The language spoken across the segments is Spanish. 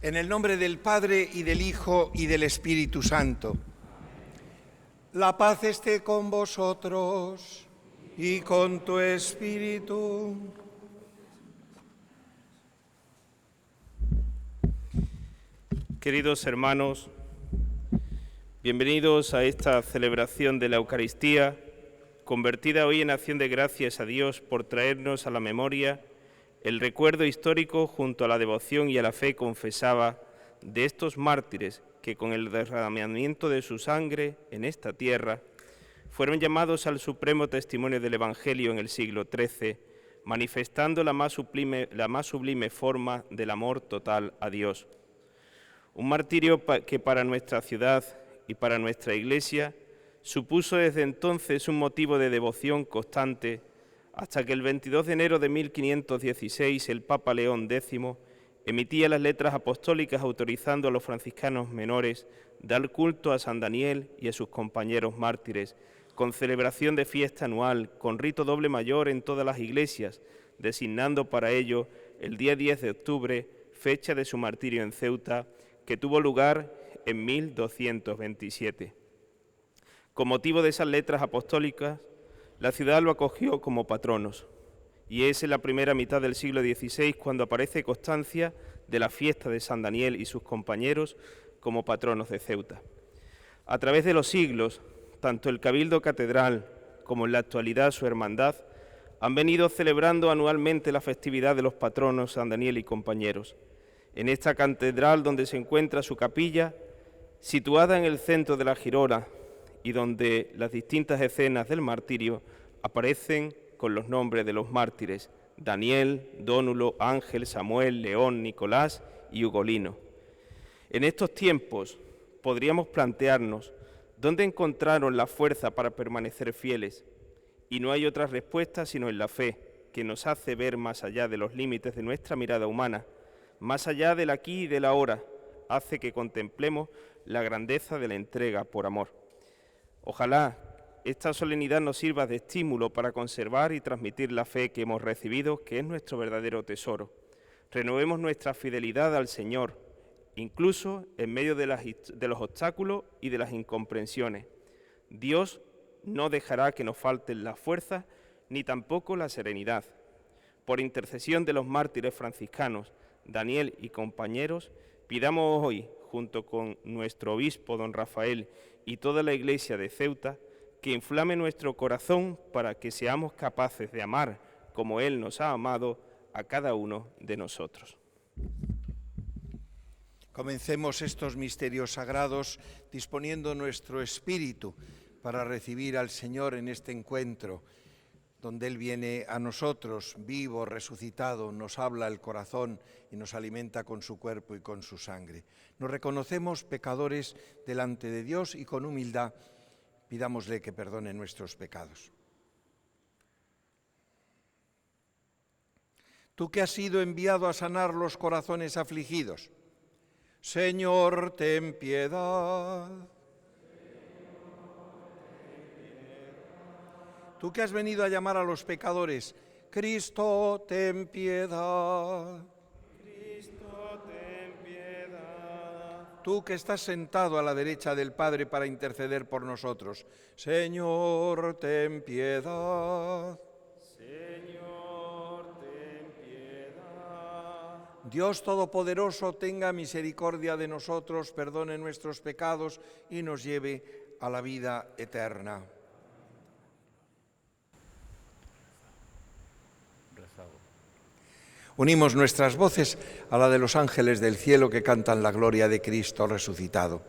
En el nombre del Padre, y del Hijo, y del Espíritu Santo. La paz esté con vosotros y con tu espíritu. Queridos hermanos, bienvenidos a esta celebración de la Eucaristía, convertida hoy en acción de gracias a Dios por traernos a la memoria el recuerdo histórico junto a la devoción y a la fe confesaba de estos mártires que con el derramamiento de su sangre en esta tierra fueron llamados al supremo testimonio del Evangelio en el siglo XIII, manifestando la más sublime forma del amor total a Dios. Un martirio que para nuestra ciudad y para nuestra Iglesia supuso desde entonces un motivo de devoción constante, hasta que el 22 de enero de 1516 el Papa León X emitía las letras apostólicas autorizando a los franciscanos menores dar culto a San Daniel y a sus compañeros mártires, con celebración de fiesta anual, con rito doble mayor en todas las iglesias, designando para ello el día 10 de octubre, fecha de su martirio en Ceuta, que tuvo lugar en 1227. Con motivo de esas letras apostólicas, la ciudad lo acogió como patronos, y es en la primera mitad del siglo XVI cuando aparece constancia de la fiesta de San Daniel y sus compañeros como patronos de Ceuta. A través de los siglos, tanto el Cabildo Catedral como en la actualidad su hermandad han venido celebrando anualmente la festividad de los patronos San Daniel y compañeros. En esta catedral donde se encuentra su capilla, situada en el centro de la Girona, y donde las distintas escenas del martirio aparecen con los nombres de los mártires: Daniel, Dónulo, Ángel, Samuel, León, Nicolás y Ugolino. En estos tiempos podríamos plantearnos dónde encontraron la fuerza para permanecer fieles, y no hay otra respuesta sino en la fe, que nos hace ver más allá de los límites de nuestra mirada humana, más allá del aquí y del ahora, hace que contemplemos la grandeza de la entrega por amor. Ojalá esta solemnidad nos sirva de estímulo para conservar y transmitir la fe que hemos recibido, que es nuestro verdadero tesoro. Renovemos nuestra fidelidad al Señor, incluso en medio de los obstáculos y de las incomprensiones. Dios no dejará que nos falten las fuerzas ni tampoco la serenidad. Por intercesión de los mártires franciscanos, Daniel y compañeros, pidamos hoy, junto con nuestro obispo don Rafael y toda la Iglesia de Ceuta, que inflame nuestro corazón para que seamos capaces de amar como Él nos ha amado a cada uno de nosotros. Comencemos estos misterios sagrados disponiendo nuestro espíritu para recibir al Señor en este encuentro, donde Él viene a nosotros, vivo, resucitado, nos habla el corazón y nos alimenta con su cuerpo y con su sangre. Nos reconocemos pecadores delante de Dios y con humildad pidámosle que perdone nuestros pecados. Tú que has sido enviado a sanar los corazones afligidos, Señor, ten piedad. Tú que has venido a llamar a los pecadores, Cristo, ten piedad. Cristo, ten piedad. Tú que estás sentado a la derecha del Padre para interceder por nosotros, Señor, ten piedad. Señor, ten piedad. Dios Todopoderoso, tenga misericordia de nosotros, perdone nuestros pecados y nos lleve a la vida eterna. Unimos nuestras voces a la de los ángeles del cielo que cantan la gloria de Cristo resucitado.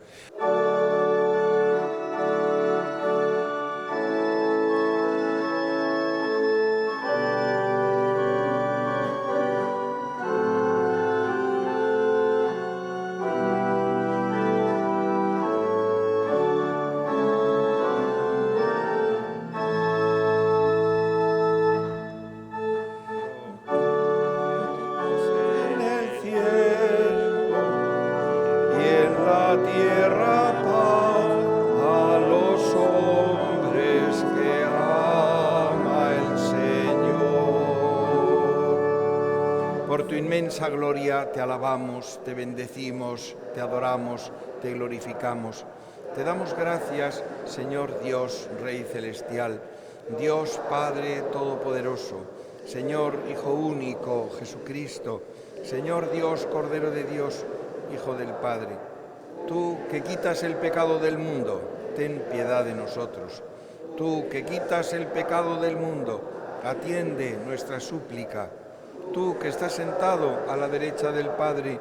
Tierra Por tu inmensa gloria te alabamos, te bendecimos, te adoramos, te glorificamos. Te damos gracias, Señor Dios, Rey celestial, Dios Padre Todopoderoso, Señor Hijo único, Jesucristo, Señor Dios, Cordero de Dios, Hijo del Padre. Tú que quitas el pecado del mundo, ten piedad de nosotros. Tú que quitas el pecado del mundo, atiende nuestra súplica. Tú que estás sentado a la derecha del Padre,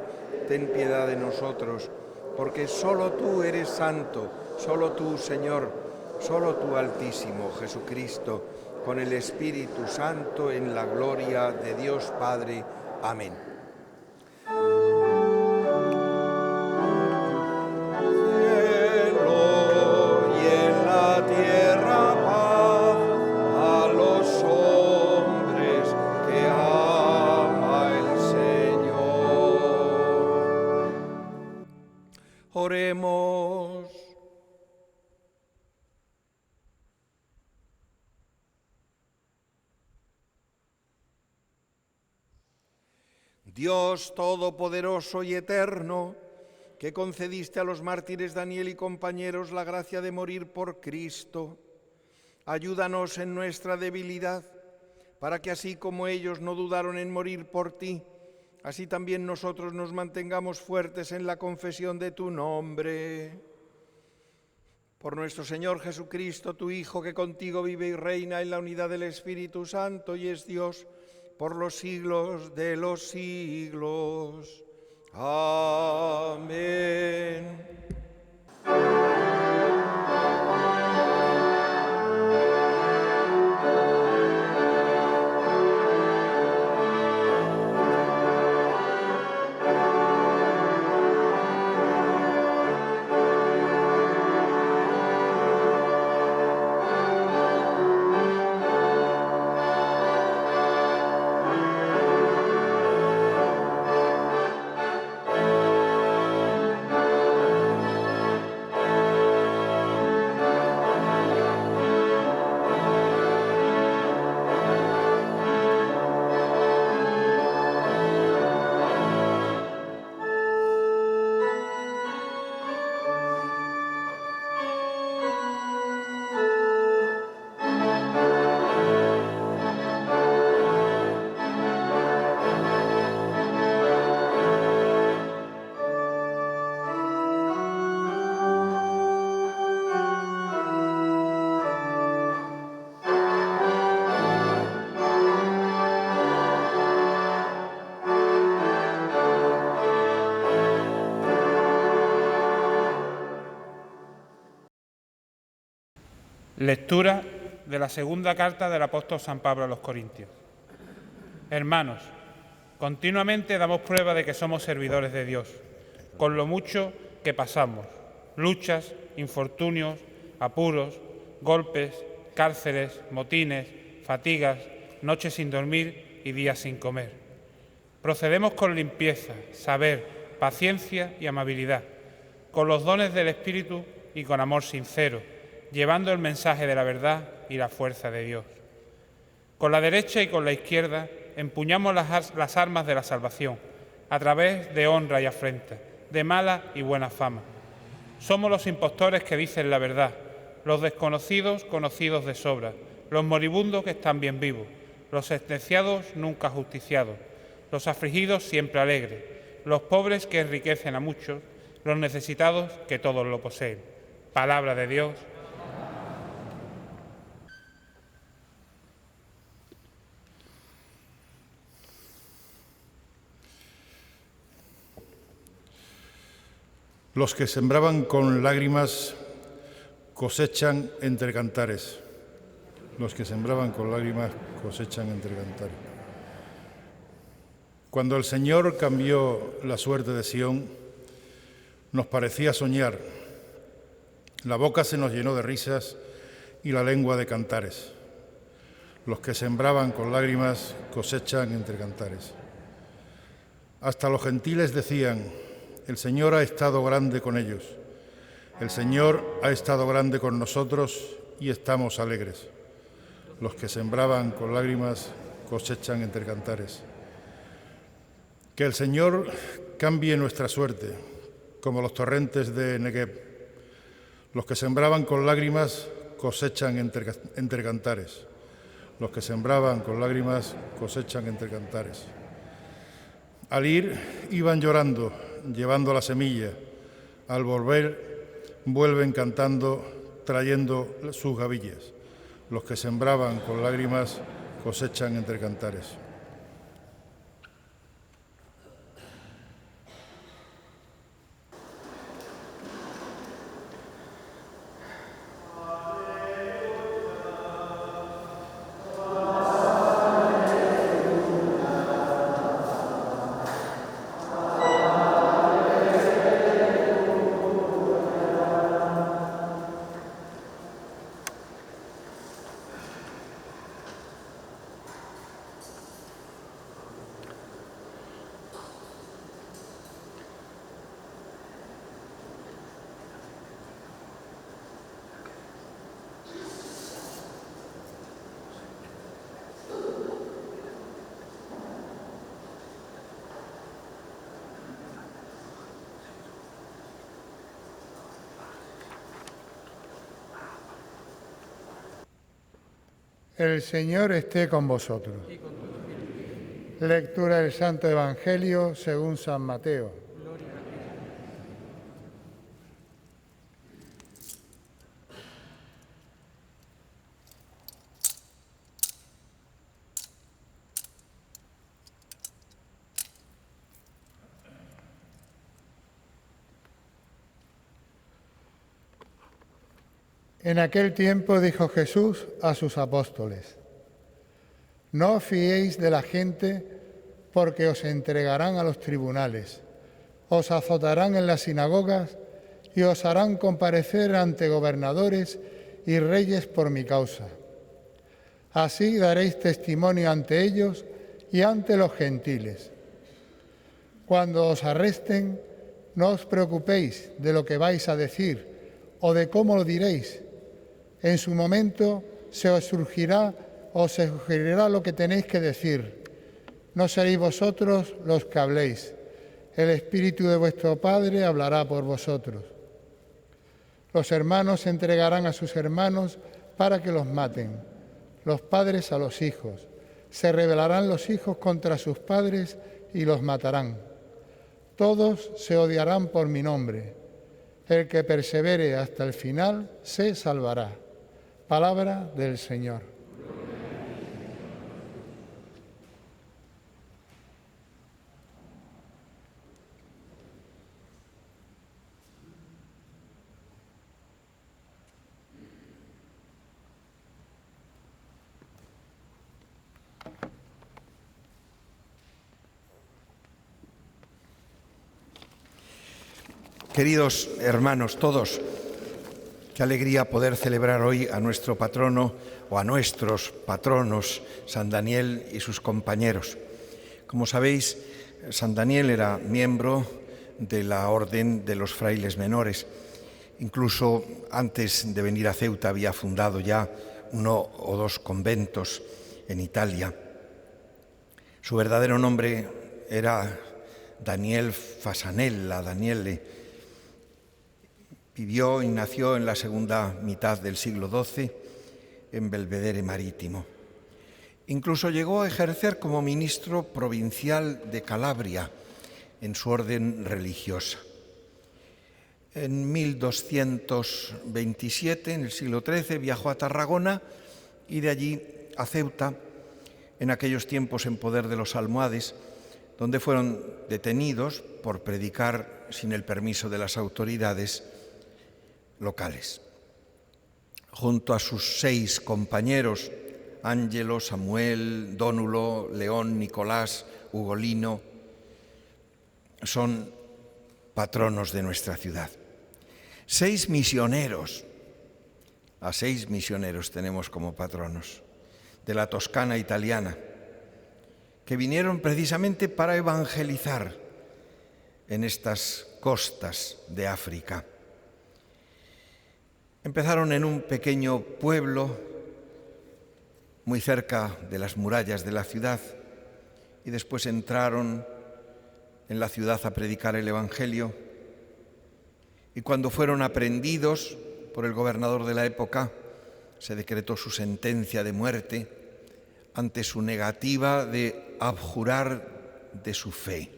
ten piedad de nosotros, porque solo tú eres santo, solo tú, Señor, solo tú, Altísimo, Jesucristo, con el Espíritu Santo, en la gloria de Dios Padre. Amén. Oremos. Dios Todopoderoso y Eterno, que concediste a los mártires Daniel y compañeros la gracia de morir por Cristo, ayúdanos en nuestra debilidad, para que así como ellos no dudaron en morir por ti, así también nosotros nos mantengamos fuertes en la confesión de tu nombre. Por nuestro Señor Jesucristo, tu Hijo, que contigo vive y reina en la unidad del Espíritu Santo y es Dios por los siglos de los siglos. Amén. Lectura de la segunda carta del apóstol San Pablo a los Corintios. Hermanos, continuamente damos prueba de que somos servidores de Dios, con lo mucho que pasamos, luchas, infortunios, apuros, golpes, cárceles, motines, fatigas, noches sin dormir y días sin comer. Procedemos con limpieza, saber, paciencia y amabilidad, con los dones del Espíritu y con amor sincero, llevando el mensaje de la verdad y la fuerza de Dios. Con la derecha y con la izquierda empuñamos las armas de la salvación, a través de honra y afrenta, de mala y buena fama. Somos los impostores que dicen la verdad, los desconocidos conocidos de sobra, los moribundos que están bien vivos, los sentenciados nunca justiciados, los afligidos siempre alegres, los pobres que enriquecen a muchos, los necesitados que todos lo poseen. Palabra de Dios. Los que sembraban con lágrimas cosechan entre cantares. Los que sembraban con lágrimas cosechan entre cantares. Cuando el Señor cambió la suerte de Sión, nos parecía soñar. La boca se nos llenó de risas y la lengua de cantares. Los que sembraban con lágrimas cosechan entre cantares. Hasta los gentiles decían: el Señor ha estado grande con ellos. El Señor ha estado grande con nosotros y estamos alegres. Los que sembraban con lágrimas cosechan entre cantares. Que el Señor cambie nuestra suerte, como los torrentes de Negev. Los que sembraban con lágrimas cosechan entre cantares. Los que sembraban con lágrimas cosechan entre cantares. Al ir, iban llorando, llevando la semilla. Al volver, vuelven cantando, trayendo sus gavillas. Los que sembraban con lágrimas cosechan entre cantares. El Señor esté con vosotros. Lectura del Santo Evangelio según San Mateo. En aquel tiempo dijo Jesús a sus apóstoles: no os fiéis de la gente, porque os entregarán a los tribunales, os azotarán en las sinagogas y os harán comparecer ante gobernadores y reyes por mi causa. Así daréis testimonio ante ellos y ante los gentiles. Cuando os arresten, no os preocupéis de lo que vais a decir o de cómo lo diréis. En su momento se os sugerirá lo que tenéis que decir. No seréis vosotros los que habléis. El Espíritu de vuestro Padre hablará por vosotros. Los hermanos entregarán a sus hermanos para que los maten, los padres a los hijos. Se rebelarán los hijos contra sus padres y los matarán. Todos se odiarán por mi nombre. El que persevere hasta el final se salvará. Palabra del Señor. Queridos hermanos todos, qué alegría poder celebrar hoy a nuestro patrono o a nuestros patronos, San Daniel y sus compañeros. Como sabéis, San Daniel era miembro de la Orden de los Frailes Menores. Incluso antes de venir a Ceuta había fundado ya 1 o 2 conventos en Italia. Su verdadero nombre era Daniel Fasanella, Daniele. Vivió y nació en la segunda mitad del siglo XII en Belvedere Marítimo. Incluso llegó a ejercer como ministro provincial de Calabria en su orden religiosa. En 1227, en el siglo XIII, viajó a Tarragona y de allí a Ceuta, en aquellos tiempos en poder de los almohades, donde fueron detenidos por predicar sin el permiso de las autoridades locales. Junto a sus 6 compañeros, Ángelo, Samuel, Dónulo, León, Nicolás, Ugolino, son patronos de nuestra ciudad. 6 misioneros, a 6 misioneros tenemos como patronos, de la Toscana italiana, que vinieron precisamente para evangelizar en estas costas de África. Empezaron en un pequeño pueblo muy cerca de las murallas de la ciudad y después entraron en la ciudad a predicar el Evangelio, y cuando fueron aprehendidos por el gobernador de la época, se decretó su sentencia de muerte ante su negativa de abjurar de su fe.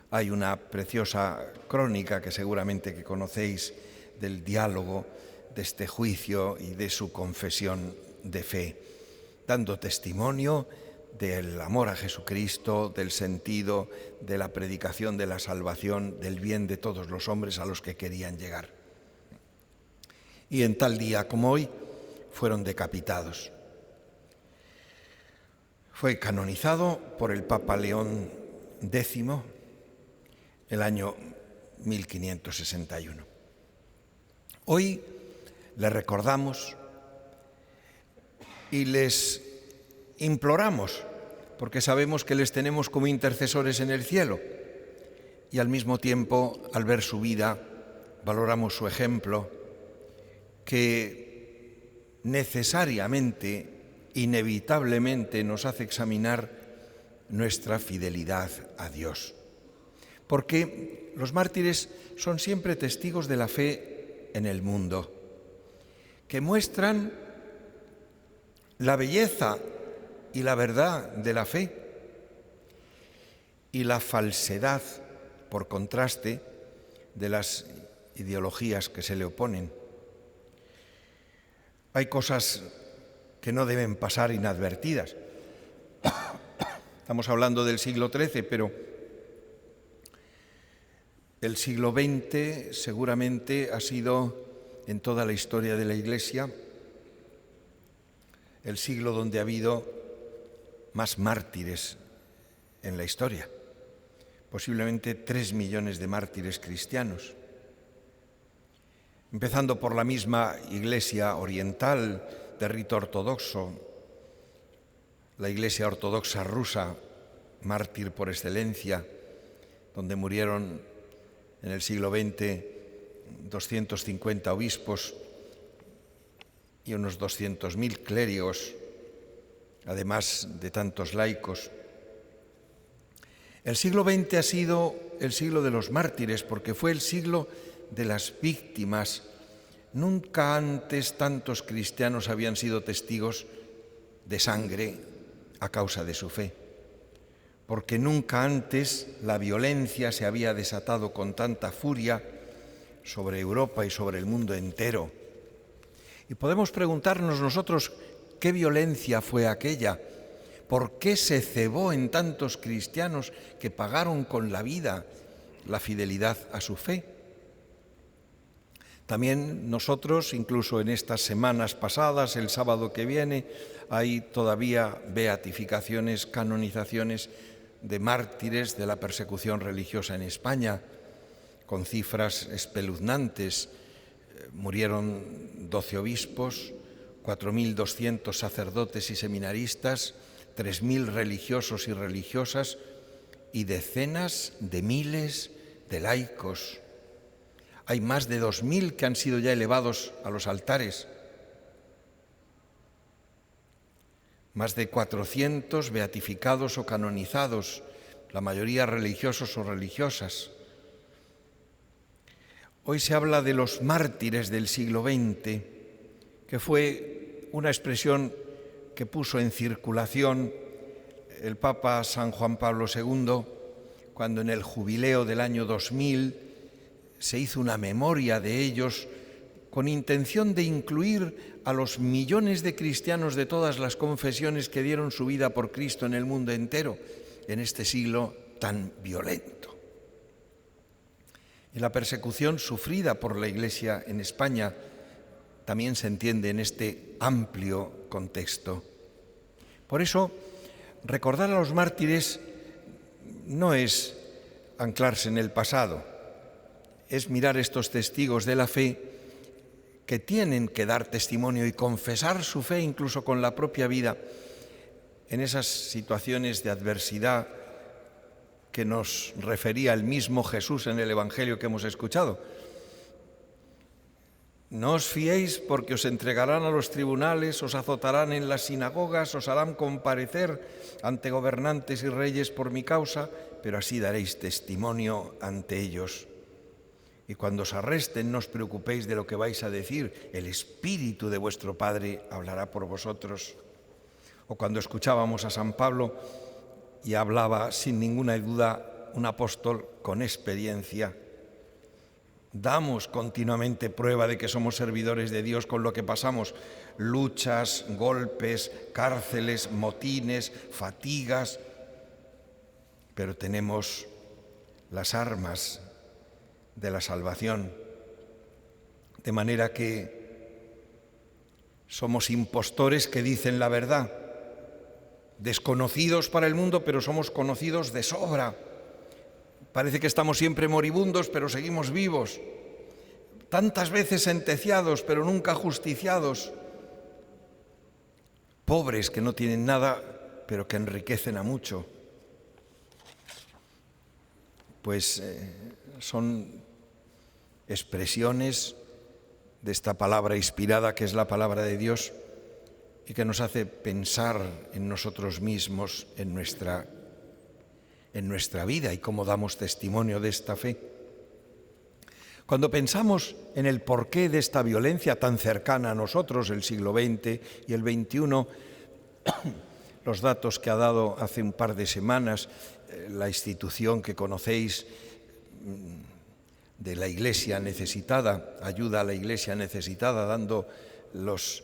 Hay una preciosa crónica que seguramente que conocéis del diálogo de este juicio y de su confesión de fe, dando testimonio del amor a Jesucristo, del sentido de la predicación de la salvación, del bien de todos los hombres a los que querían llegar. Y en tal día como hoy fueron decapitados. Fue canonizado por el Papa León X el año 1561. Hoy le recordamos y les imploramos, porque sabemos que les tenemos como intercesores en el cielo, y al mismo tiempo, al ver su vida, valoramos su ejemplo, que necesariamente, inevitablemente nos hace examinar nuestra fidelidad a Dios. Porque los mártires son siempre testigos de la fe en el mundo, que muestran la belleza y la verdad de la fe y la falsedad, por contraste, de las ideologías que se le oponen. Hay cosas que no deben pasar inadvertidas. Estamos hablando del siglo XIII, pero el siglo XX seguramente ha sido, en toda la historia de la Iglesia, el siglo donde ha habido más mártires en la historia, posiblemente 3 millones de mártires cristianos, empezando por la misma Iglesia oriental de rito ortodoxo, la Iglesia ortodoxa rusa, mártir por excelencia, donde murieron en el siglo XX 250 obispos y unos 200.000 clérigos, además de tantos laicos. El siglo XX ha sido el siglo de los mártires, porque fue el siglo de las víctimas. Nunca antes tantos cristianos habían sido testigos de sangre a causa de su fe, porque nunca antes la violencia se había desatado con tanta furia sobre Europa y sobre el mundo entero. Y podemos preguntarnos nosotros, ¿qué violencia fue aquella? ¿Por qué se cebó en tantos cristianos que pagaron con la vida la fidelidad a su fe? También nosotros, incluso en estas semanas pasadas, el sábado que viene, hay todavía beatificaciones, canonizaciones de mártires de la persecución religiosa en España, con cifras espeluznantes. Murieron 12 obispos, 4.200 sacerdotes y seminaristas, 3.000 religiosos y religiosas y decenas de miles de laicos. Hay más de 2.000 que han sido ya elevados a los altares, más de 400 beatificados o canonizados, la mayoría religiosos o religiosas. Hoy se habla de los mártires del siglo XX, que fue una expresión que puso en circulación el Papa San Juan Pablo II, cuando en el jubileo del año 2000 se hizo una memoria de ellos con intención de incluir a los millones de cristianos de todas las confesiones que dieron su vida por Cristo en el mundo entero, en este siglo tan violento. Y la persecución sufrida por la Iglesia en España también se entiende en este amplio contexto. Por eso, recordar a los mártires no es anclarse en el pasado, es mirar estos testigos de la fe que tienen que dar testimonio y confesar su fe incluso con la propia vida en esas situaciones de adversidad que nos refería el mismo Jesús en el Evangelio que hemos escuchado. No os fiéis porque os entregarán a los tribunales, os azotarán en las sinagogas, os harán comparecer ante gobernantes y reyes por mi causa, pero así daréis testimonio ante ellos. Y cuando os arresten, no os preocupéis de lo que vais a decir, el Espíritu de vuestro Padre hablará por vosotros. O cuando escuchábamos a San Pablo y hablaba sin ninguna duda un apóstol con experiencia. Damos continuamente prueba de que somos servidores de Dios con lo que pasamos: luchas, golpes, cárceles, motines, fatigas, pero tenemos las armas de la salvación, de manera que somos impostores que dicen la verdad, desconocidos para el mundo, pero somos conocidos de sobra. Parece que estamos siempre moribundos, pero seguimos vivos. Tantas veces sentenciados, pero nunca justiciados. Pobres que no tienen nada, pero que enriquecen a mucho. Pues son expresiones de esta palabra inspirada que es la palabra de Dios y que nos hace pensar en nosotros mismos, en nuestra vida y cómo damos testimonio de esta fe. Cuando pensamos en el porqué de esta violencia tan cercana a nosotros, el siglo XX y el XXI, los datos que ha dado hace un par de semanas la institución que conocéis de la Iglesia necesitada, ayuda a la Iglesia necesitada, dando los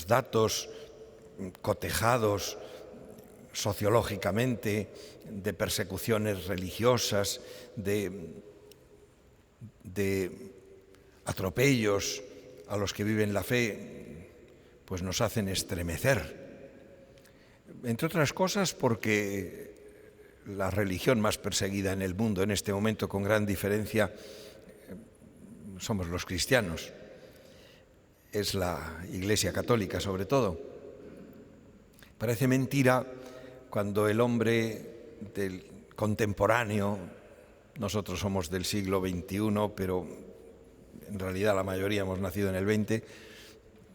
datos cotejados sociológicamente de persecuciones religiosas, de atropellos a los que viven la fe, pues nos hacen estremecer. Entre otras cosas porque la religión más perseguida en el mundo en este momento, con gran diferencia, somos los cristianos. Es la Iglesia Católica, sobre todo. Parece mentira cuando el hombre del contemporáneo, nosotros somos del siglo XXI, pero en realidad la mayoría hemos nacido en el XX,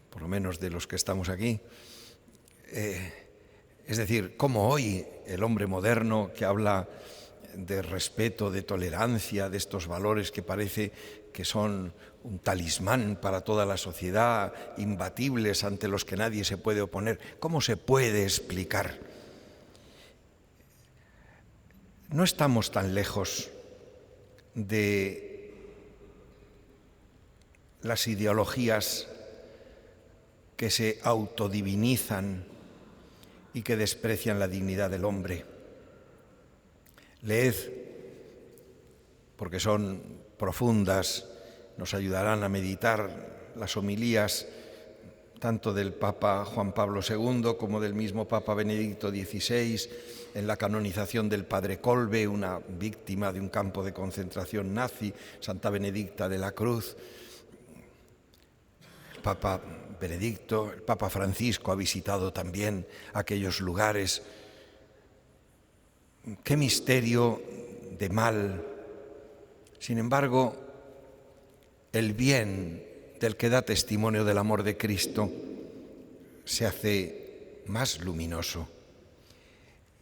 por lo menos de los que estamos aquí. Es decir, como hoy el hombre moderno que habla de respeto, de tolerancia, de estos valores que parece que son un talismán para toda la sociedad, imbatibles ante los que nadie se puede oponer, ¿cómo se puede explicar? No estamos tan lejos de las ideologías que se autodivinizan y que desprecian la dignidad del hombre. Leed, porque son profundas, nos ayudarán a meditar las homilías tanto del Papa Juan Pablo II como del mismo Papa Benedicto XVI en la canonización del Padre Kolbe, una víctima de un campo de concentración nazi, Santa Benedicta de la Cruz. El Papa Benedicto, el Papa Francisco ha visitado también aquellos lugares. Qué misterio de mal. Sin embargo, el bien del que da testimonio del amor de Cristo se hace más luminoso.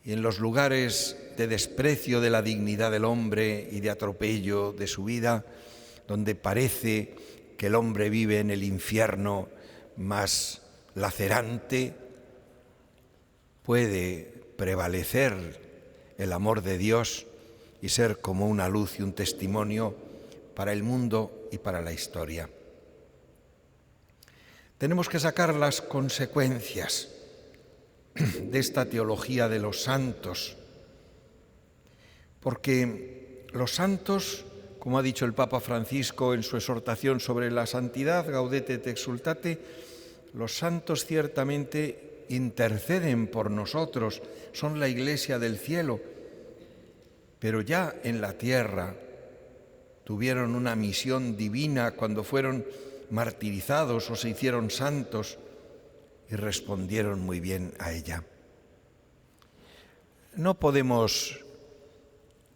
Y en los lugares de desprecio de la dignidad del hombre y de atropello de su vida, donde parece que el hombre vive en el infierno más lacerante, puede prevalecer el amor de Dios y ser como una luz y un testimonio para el mundo y para la historia. Tenemos que sacar las consecuencias de esta teología de los santos, porque los santos, como ha dicho el Papa Francisco en su exhortación sobre la santidad, Gaudete et Exsultate, los santos ciertamente interceden por nosotros, son la Iglesia del cielo, pero ya en la tierra tuvieron una misión divina cuando fueron martirizados o se hicieron santos y respondieron muy bien a ella. No podemos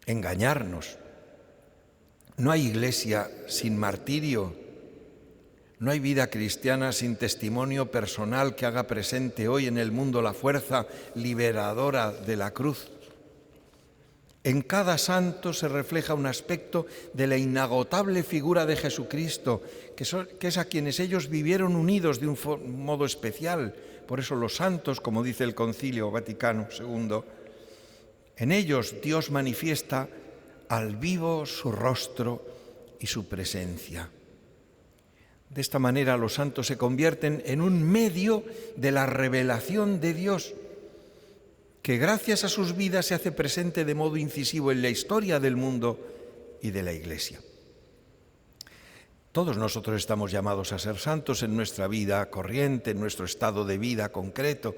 engañarnos. No hay iglesia sin martirio. No hay vida cristiana sin testimonio personal que haga presente hoy en el mundo la fuerza liberadora de la cruz. En cada santo se refleja un aspecto de la inagotable figura de Jesucristo, que es a quienes ellos vivieron unidos de un modo especial. Por eso los santos, como dice el Concilio Vaticano II, en ellos Dios manifiesta al vivo su rostro y su presencia. De esta manera los santos se convierten en un medio de la revelación de Dios, que gracias a sus vidas se hace presente de modo incisivo en la historia del mundo y de la Iglesia. Todos nosotros estamos llamados a ser santos en nuestra vida corriente, en nuestro estado de vida concreto.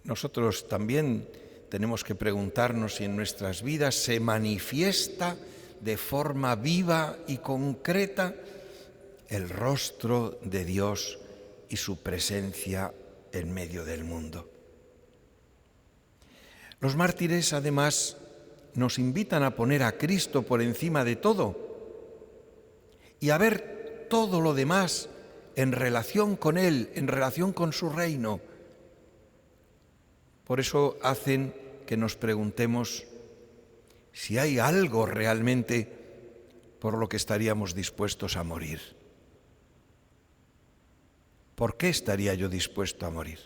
Nosotros también tenemos que preguntarnos si en nuestras vidas se manifiesta de forma viva y concreta el rostro de Dios y su presencia en medio del mundo. Los mártires, además, nos invitan a poner a Cristo por encima de todo y a ver todo lo demás en relación con Él, en relación con su reino. Por eso hacen que nos preguntemos si hay algo realmente por lo que estaríamos dispuestos a morir. ¿Por qué estaría yo dispuesto a morir?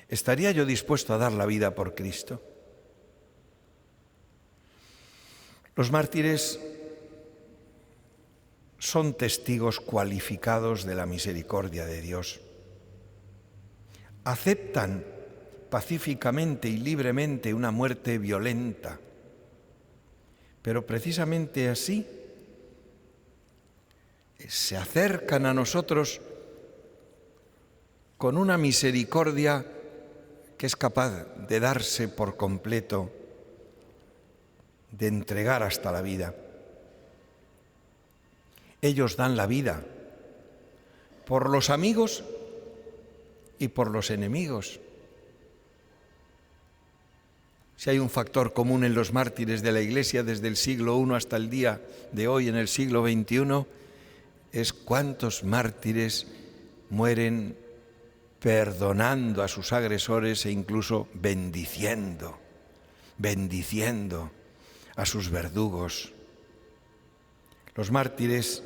¿Estaría yo dispuesto a dar la vida por Cristo? Los mártires son testigos cualificados de la misericordia de Dios. Aceptan pacíficamente y libremente una muerte violenta, pero precisamente así se acercan a nosotros con una misericordia que es capaz de darse por completo, de entregar hasta la vida. Ellos dan la vida por los amigos y por los enemigos. Si hay un factor común en los mártires de la Iglesia desde el siglo I hasta el día de hoy, en el siglo XXI, es cuántos mártires mueren perdonando a sus agresores e incluso bendiciendo a sus verdugos. Los mártires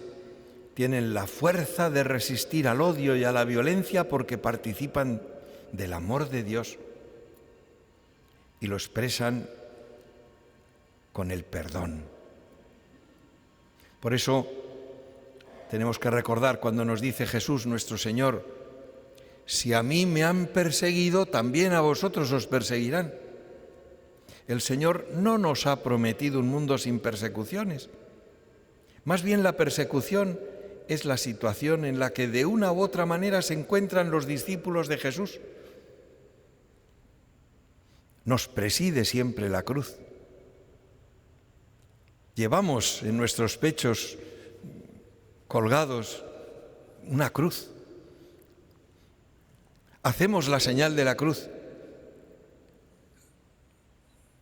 tienen la fuerza de resistir al odio y a la violencia porque participan del amor de Dios y lo expresan con el perdón. Por eso tenemos que recordar cuando nos dice Jesús, nuestro Señor: si a mí me han perseguido, también a vosotros os perseguirán. El Señor no nos ha prometido un mundo sin persecuciones. Más bien la persecución es la situación en la que de una u otra manera se encuentran los discípulos de Jesús. Nos preside siempre la cruz. Llevamos en nuestros pechos colgados una cruz. Hacemos la señal de la cruz.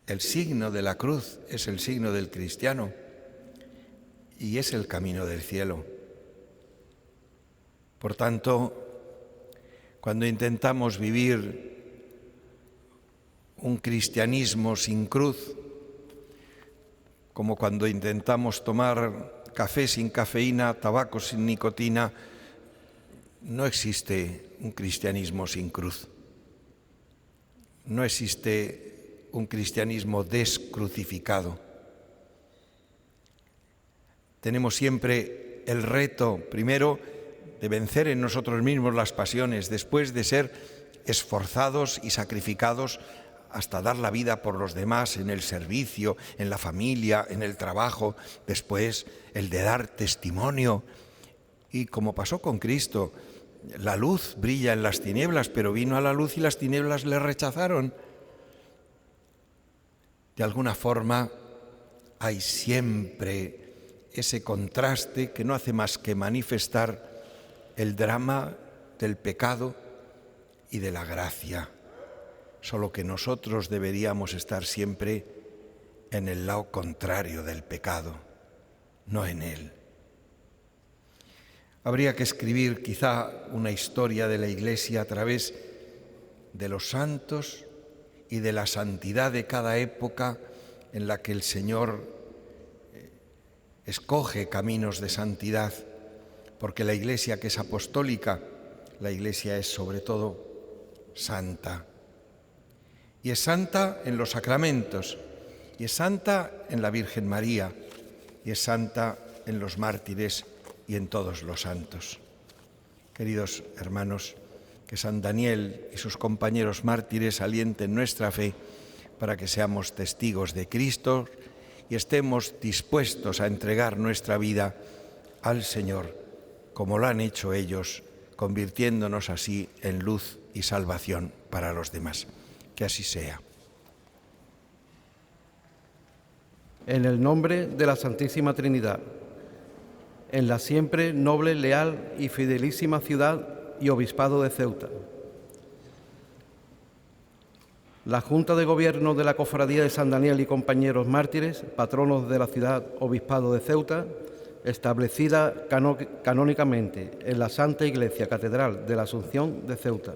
El signo de la cruz es el signo del cristiano y es el camino del cielo. Por tanto, cuando intentamos vivir un cristianismo sin cruz, como cuando intentamos tomar café sin cafeína, tabaco sin nicotina, no existe un cristianismo sin cruz. No existe un cristianismo descrucificado. Tenemos siempre el reto, primero, de vencer en nosotros mismos las pasiones, después de ser esforzados y sacrificados hasta dar la vida por los demás en el servicio, en la familia, en el trabajo, después el de dar testimonio. Y como pasó con Cristo, la luz brilla en las tinieblas, pero vino a la luz y las tinieblas le rechazaron. De alguna forma hay siempre ese contraste que no hace más que manifestar el drama del pecado y de la gracia, solo que nosotros deberíamos estar siempre en el lado contrario del pecado, no en él. Habría que escribir quizá una historia de la Iglesia a través de los santos y de la santidad de cada época en la que el Señor escoge caminos de santidad, porque la Iglesia que es apostólica, la Iglesia es sobre todo santa. Y es santa en los sacramentos, y es santa en la Virgen María, y es santa en los mártires y en todos los santos. Queridos hermanos, que San Daniel y sus compañeros mártires alienten nuestra fe para que seamos testigos de Cristo y estemos dispuestos a entregar nuestra vida al Señor, como lo han hecho ellos, convirtiéndonos así en luz y salvación para los demás. Que así sea. En el nombre de la Santísima Trinidad, en la siempre noble, leal y fidelísima ciudad y obispado de Ceuta, la Junta de Gobierno de la Cofradía de San Daniel y compañeros mártires, patronos de la ciudad obispado de Ceuta, establecida canónicamente en la Santa Iglesia Catedral de la Asunción de Ceuta,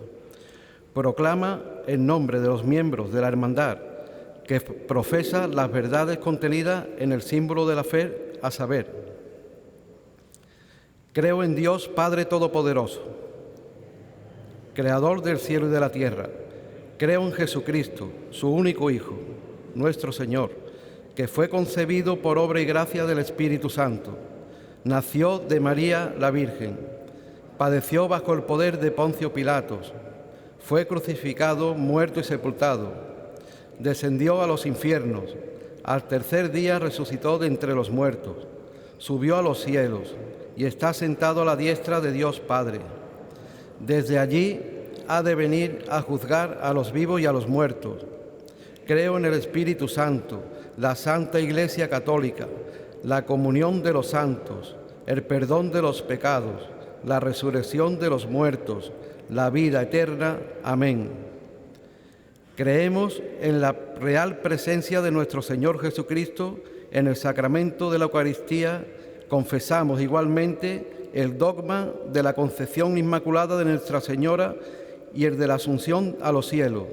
proclama en nombre de los miembros de la Hermandad que profesa las verdades contenidas en el símbolo de la fe, a saber: creo en Dios Padre Todopoderoso, Creador del cielo y de la tierra. Creo en Jesucristo, su único Hijo, nuestro Señor, que fue concebido por obra y gracia del Espíritu Santo. Nació de María la Virgen, padeció bajo el poder de Poncio Pilatos, fue crucificado, muerto y sepultado, descendió a los infiernos, al tercer día resucitó de entre los muertos, subió a los cielos y está sentado a la diestra de Dios Padre. Desde allí ha de venir a juzgar a los vivos y a los muertos. Creo en el Espíritu Santo, la Santa Iglesia Católica, la comunión de los santos, el perdón de los pecados, la resurrección de los muertos, la vida eterna. Amén. Creemos en la real presencia de nuestro Señor Jesucristo en el sacramento de la Eucaristía. Confesamos igualmente el dogma de la concepción inmaculada de Nuestra Señora y el de la Asunción a los cielos,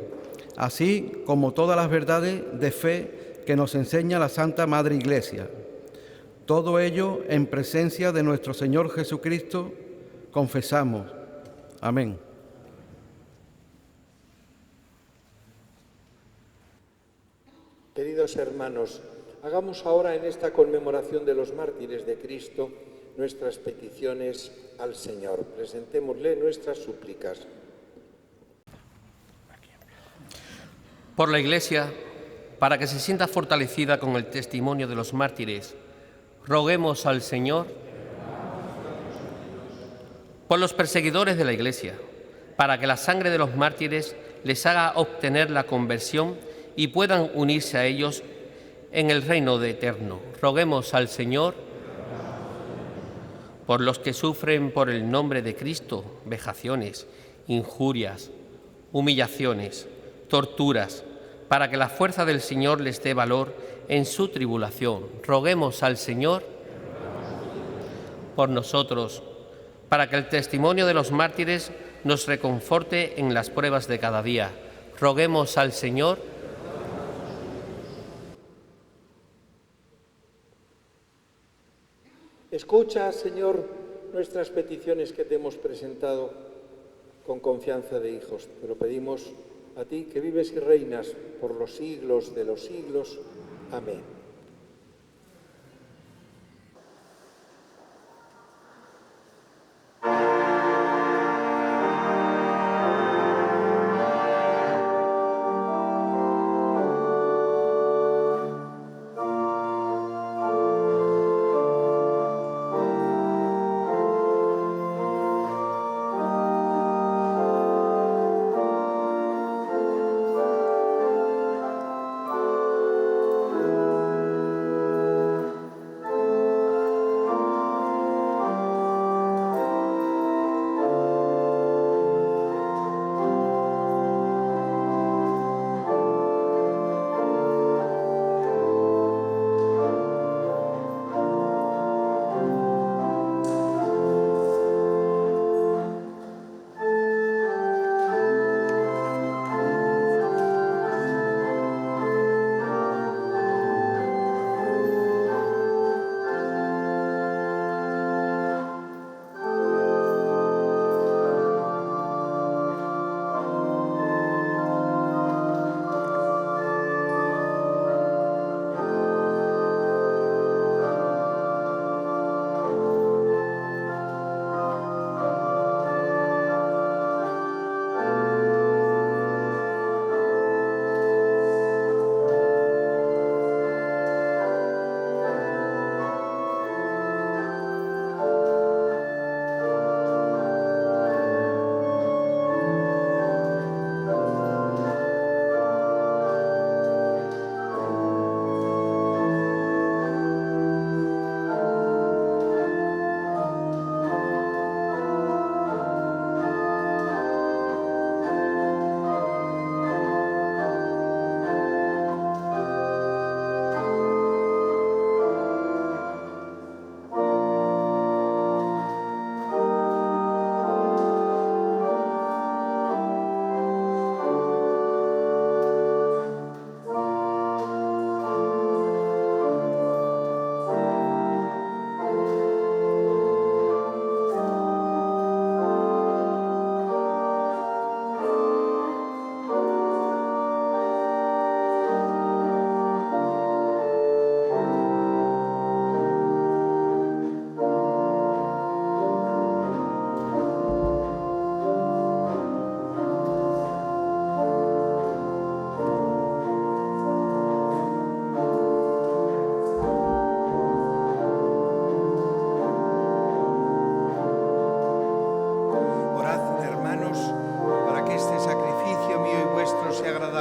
así como todas las verdades de fe que nos enseña la Santa Madre Iglesia. Todo ello en presencia de nuestro Señor Jesucristo confesamos. Amén. Queridos hermanos, hagamos ahora en esta conmemoración de los mártires de Cristo nuestras peticiones al Señor. Presentémosle nuestras súplicas. Por la Iglesia, para que se sienta fortalecida con el testimonio de los mártires, roguemos al Señor. Por los perseguidores de la Iglesia, para que la sangre de los mártires les haga obtener la conversión y puedan unirse a ellos en el reino de eterno. Roguemos al Señor. Por los que sufren por el nombre de Cristo vejaciones, injurias, humillaciones, torturas, para que la fuerza del Señor les dé valor en su tribulación. Roguemos al Señor. Por nosotros, para que el testimonio de los mártires nos reconforte en las pruebas de cada día. Roguemos al Señor. Escucha, Señor, nuestras peticiones que te hemos presentado con confianza de hijos. Te lo pedimos a ti, que vives y reinas por los siglos de los siglos. Amén.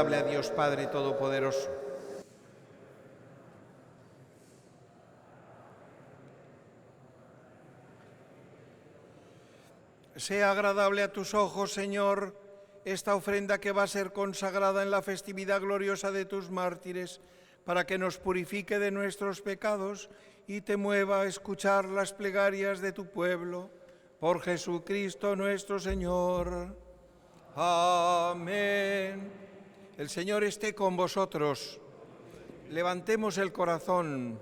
agradable a Dios Padre Todopoderoso. Sea agradable a tus ojos, Señor, esta ofrenda que va a ser consagrada en la festividad gloriosa de tus mártires, para que nos purifique de nuestros pecados y te mueva a escuchar las plegarias de tu pueblo. Por Jesucristo nuestro Señor. Amén. El Señor esté con vosotros. Levantemos el corazón.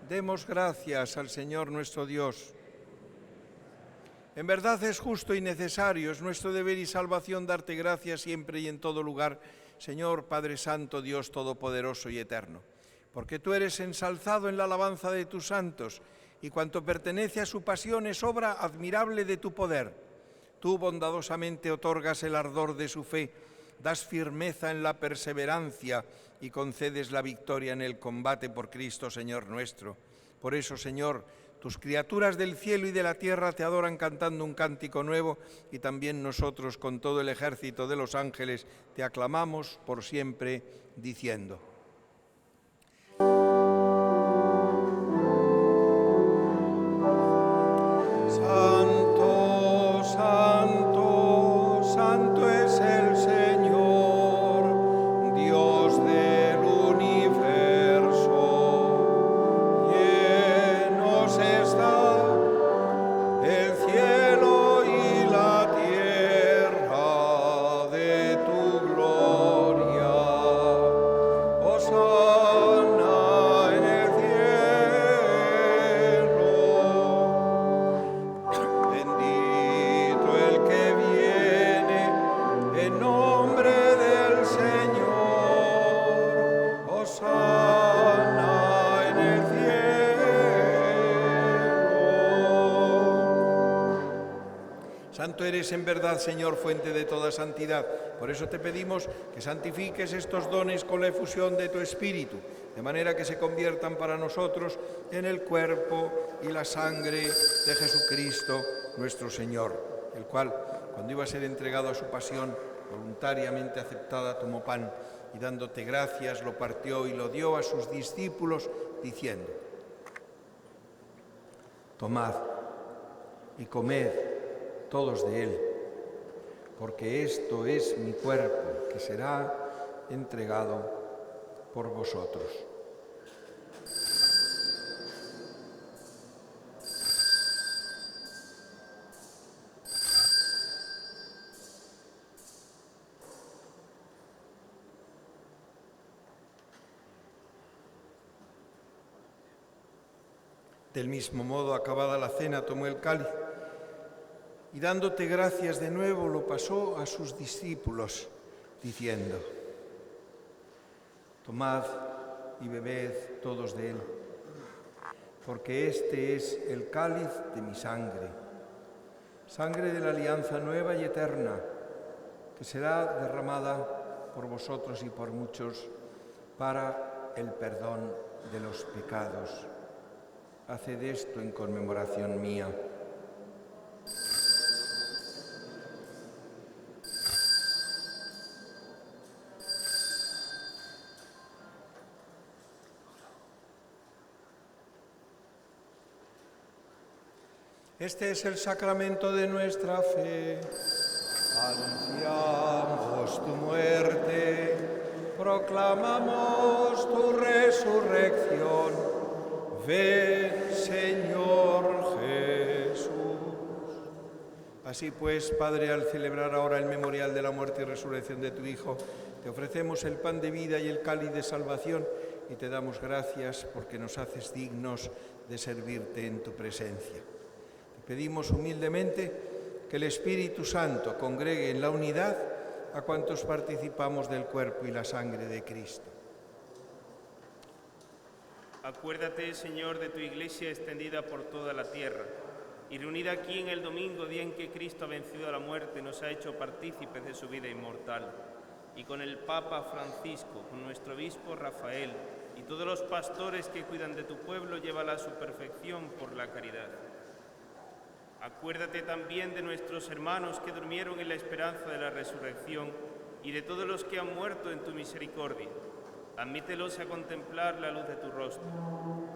Demos gracias al Señor nuestro Dios. En verdad es justo y necesario, es nuestro deber y salvación darte gracias siempre y en todo lugar, Señor Padre Santo, Dios Todopoderoso y Eterno, porque tú eres ensalzado en la alabanza de tus santos, y cuanto pertenece a su pasión es obra admirable de tu poder. Tú bondadosamente otorgas el ardor de su fe, das firmeza en la perseverancia y concedes la victoria en el combate por Cristo, Señor nuestro. Por eso, Señor, tus criaturas del cielo y de la tierra te adoran cantando un cántico nuevo, y también nosotros con todo el ejército de los ángeles te aclamamos por siempre, diciendo: Santo, santo, santo es el Señor, Dios del universo. Llenos está el cielo y la tierra de tu gloria. Hosana en el cielo. Bendito el que viene en nombre del Señor. Hosana en el cielo. Santo eres en verdad, Señor, fuente de toda santidad. Por eso te pedimos que santifiques estos dones con la efusión de tu Espíritu, de manera que se conviertan para nosotros en el cuerpo y la sangre de Jesucristo nuestro Señor, el cual, cuando iba a ser entregado a su pasión, voluntariamente aceptada, tomó pan y dándote gracias lo partió y lo dio a sus discípulos, diciendo: Tomad y comed todos de él, porque esto es mi cuerpo, que será entregado por vosotros. Del mismo modo, acabada la cena, tomó el cáliz y dándote gracias de nuevo, lo pasó a sus discípulos, diciendo: Tomad y bebed todos de él, porque este es el cáliz de mi sangre, sangre de la alianza nueva y eterna, que será derramada por vosotros y por muchos para el perdón de los pecados. Haced esto en conmemoración mía. Este es el sacramento de nuestra fe. Anunciamos tu muerte, proclamamos tu resurrección. Ven, Señor Jesús. Así pues, Padre, al celebrar ahora el memorial de la muerte y resurrección de tu Hijo, te ofrecemos el pan de vida y el cáliz de salvación, y te damos gracias porque nos haces dignos de servirte en tu presencia. Pedimos humildemente que el Espíritu Santo congregue en la unidad a cuantos participamos del cuerpo y la sangre de Cristo. Acuérdate, Señor, de tu Iglesia extendida por toda la tierra y reunida aquí en el domingo, día en que Cristo ha vencido a la muerte y nos ha hecho partícipes de su vida inmortal. Y con el Papa Francisco, con nuestro obispo Rafael y todos los pastores que cuidan de tu pueblo, llévala a su perfección por la caridad. Acuérdate también de nuestros hermanos que durmieron en la esperanza de la resurrección y de todos los que han muerto en tu misericordia. Admítelos a contemplar la luz de tu rostro.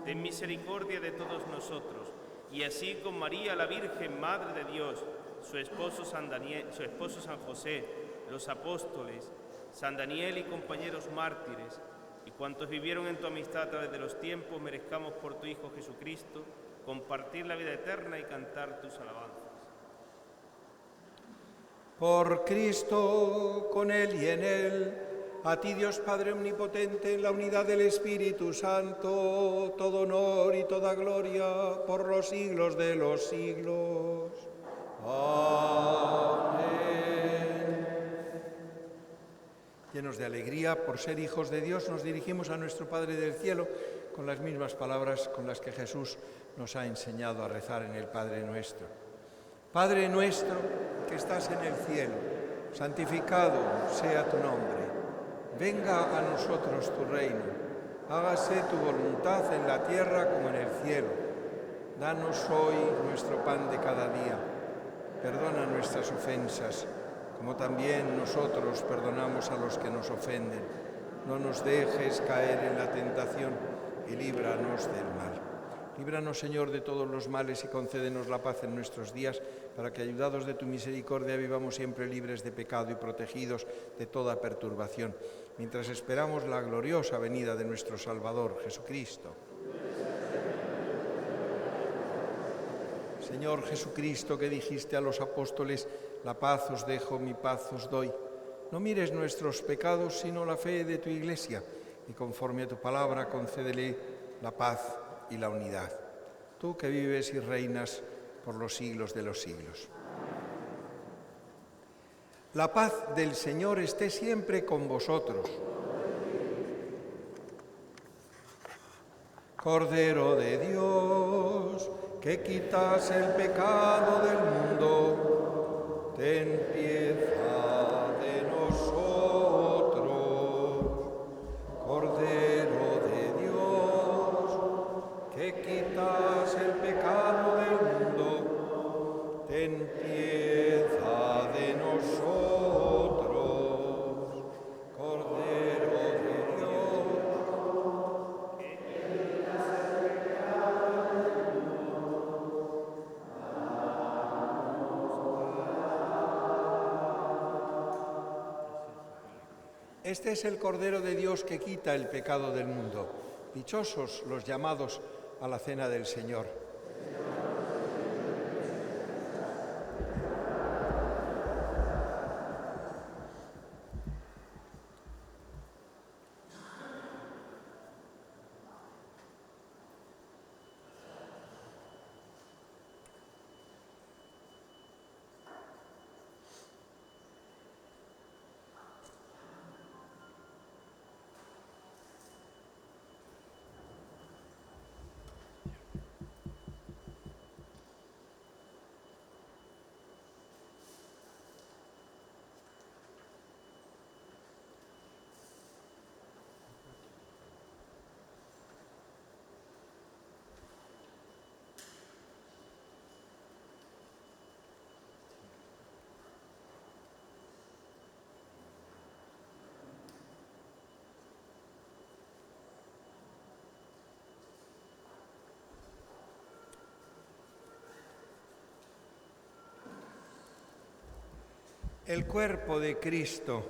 Ten misericordia de todos nosotros, y así con María, la Virgen, Madre de Dios, su esposo San José, los apóstoles, San Daniel y compañeros mártires, y cuantos vivieron en tu amistad a través de los tiempos, merezcamos por tu Hijo Jesucristo compartir la vida eterna y cantar tus alabanzas. Por Cristo, con Él y en Él, a ti Dios Padre Omnipotente, en la unidad del Espíritu Santo, todo honor y toda gloria por los siglos de los siglos. Amén. Llenos de alegría por ser hijos de Dios, nos dirigimos a nuestro Padre del Cielo con las mismas palabras con las que Jesús nos ha enseñado a rezar en el Padre Nuestro. Padre nuestro que estás en el cielo, santificado sea tu nombre. Venga a nosotros tu reino. Hágase tu voluntad en la tierra como en el cielo. Danos hoy nuestro pan de cada día. Perdona nuestras ofensas, como también nosotros perdonamos a los que nos ofenden. No nos dejes caer en la tentación y líbranos del mal. Líbranos, Señor, de todos los males y concédenos la paz en nuestros días, para que, ayudados de tu misericordia, vivamos siempre libres de pecado y protegidos de toda perturbación, mientras esperamos la gloriosa venida de nuestro Salvador, Jesucristo. Señor Jesucristo, que dijiste a los apóstoles, la paz os dejo, mi paz os doy. No mires nuestros pecados, sino la fe de tu Iglesia, y conforme a tu palabra, concédele la paz y la unidad. Tú que vives y reinas por los siglos de los siglos. La paz del Señor esté siempre con vosotros. Cordero de Dios, que quitas el pecado del mundo, ten piedad de nosotros. Cordero de Dios, que quitas el pecado del mundo, ten piedad de nosotros. Cordero de Dios, que quitas el pecado del mundo, Este es el Cordero de Dios que quita el pecado del mundo. Dichosos los llamados a la cena del Señor. El cuerpo de Cristo.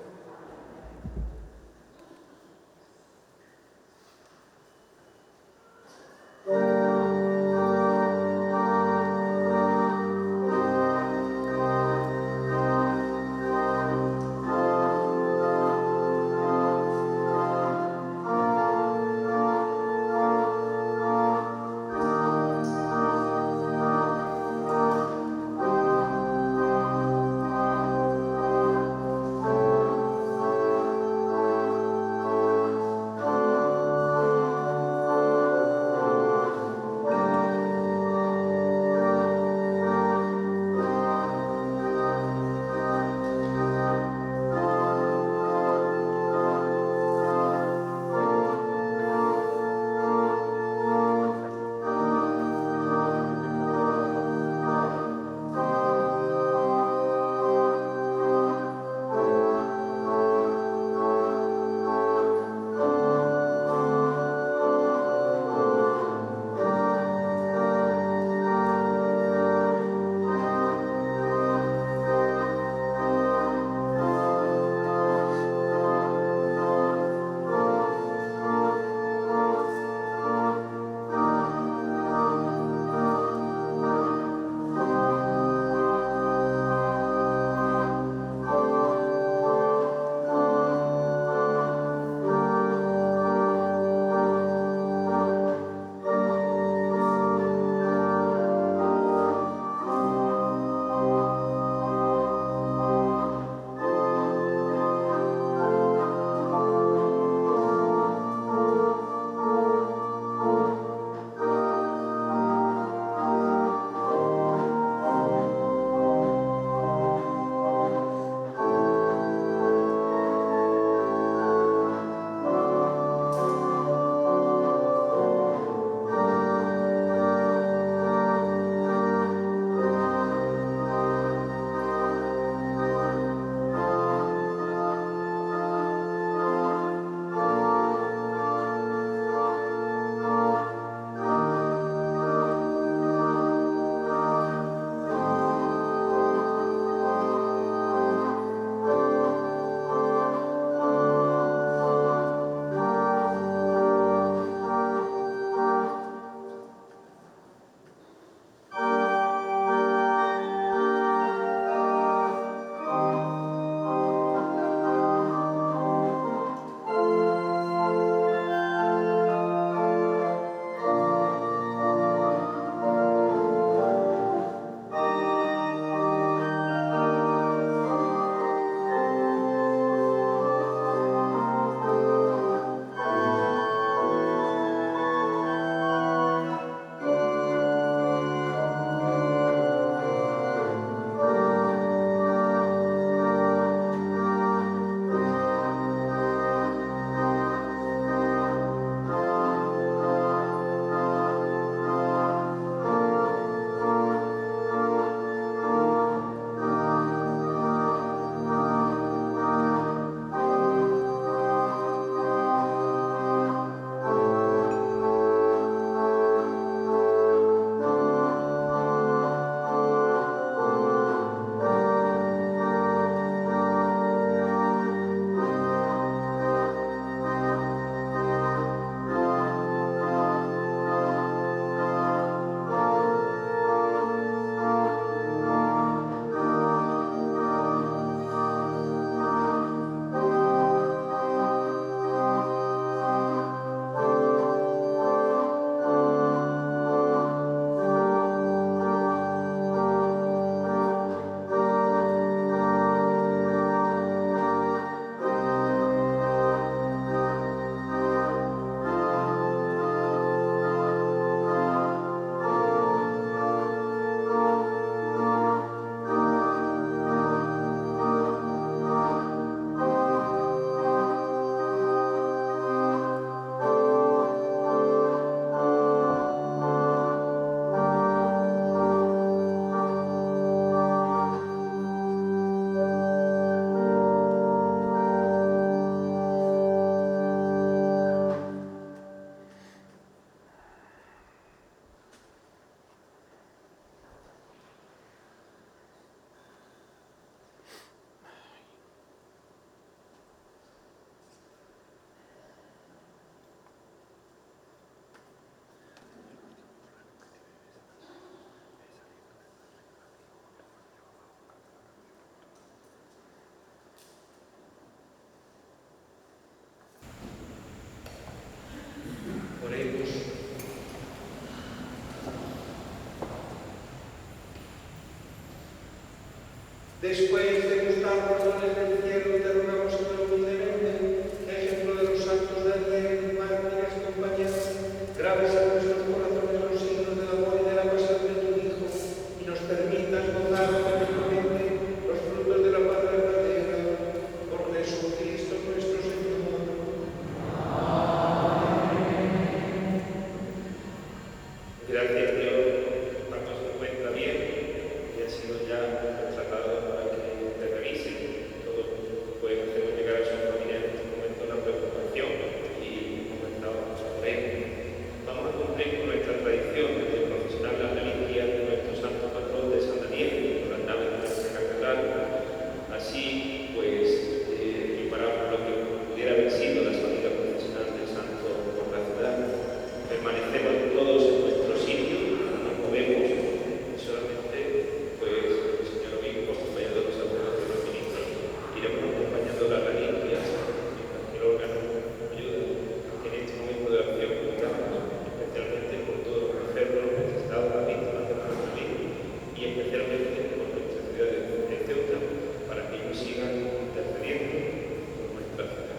Después de gustar los dones del cielo, te rogamos, Señor, humildemente, que ejemplo de los santos del rey, mártires, compañeros, grabes en nuestros corazones los signos del amor y de la pasión de tu Hijo, y nos permitas gozar perpetuamente los frutos de la paz verdadera. Por Jesucristo nuestro Señor. Gracias, Dios, Paco se encuentra bien y ha sido ya tratado para que te revisen. Todos pues hacemos llegar a su familia en este momento una preocupación y hemos estado sobre él. Vamos a cumplir con nuestra tradición de procesionar las reliquias de nuestro santo patrón de San Daniel por las naves de nuestra catedral. Así pues preparamos lo que pudiera haber sido la salida procesional del santo por la ciudad. Permanecemos todos en nuestro sitio, no nos movemos, y solamente pues el señor obispo, acompañado de los sacerdotes y los ministros, iremos acompañando las reliquias mientras que el órgano nos ayuda en este momento de acción que digamos, especialmente por todos los enfermos, los necesitados, las víctimas de la familia y especialmente por nuestra ciudad de Ceuta, para que ellos sigan intercediendo por nuestra ciudad.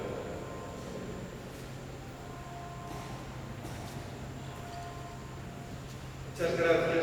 Muchas gracias.